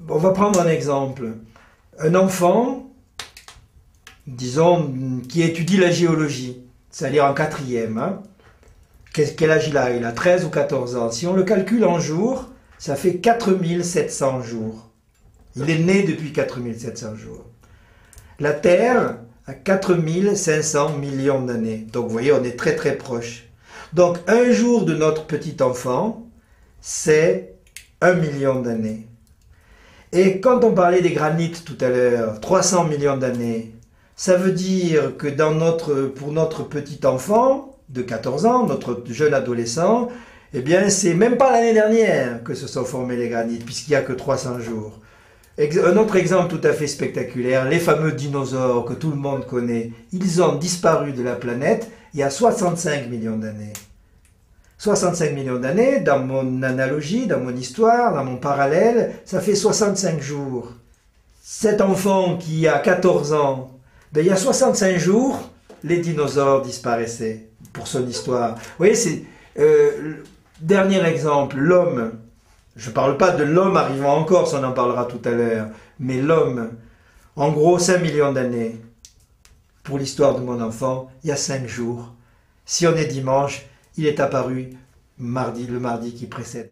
On va prendre un exemple. Un enfant, disons, qui étudie la géologie, c'est-à-dire en quatrième. Hein. Quel âge il a? Il a 13 ou 14 ans. Si on le calcule en jours, ça fait 4700 jours. Il est né depuis 4700 jours. La Terre a 4500 millions d'années. Donc vous voyez, on est très très proche. Donc un jour de notre petit enfant, c'est 1 million d'années. Et quand on parlait des granites tout à l'heure, 300 millions d'années, ça veut dire que pour notre petit enfant de 14 ans, notre jeune adolescent, eh bien c'est même pas l'année dernière que se sont formés les granites, puisqu'il n'y a que 300 jours. Un autre exemple tout à fait spectaculaire, les fameux dinosaures que tout le monde connaît, ils ont disparu de la planète il y a 65 millions d'années. 65 millions d'années, dans mon analogie, dans mon histoire, dans mon parallèle, ça fait 65 jours. Cet enfant qui a 14 ans, ben, il y a 65 jours, les dinosaures disparaissaient pour son histoire. Vous voyez, c'est... dernier exemple, l'homme. Je ne parle pas de l'homme arrivant en Corse, on en parlera tout à l'heure, mais l'homme, en gros 5 millions d'années. Pour l'histoire de mon enfant, il y a 5 jours. Si on est dimanche, il est apparu le mardi qui précède.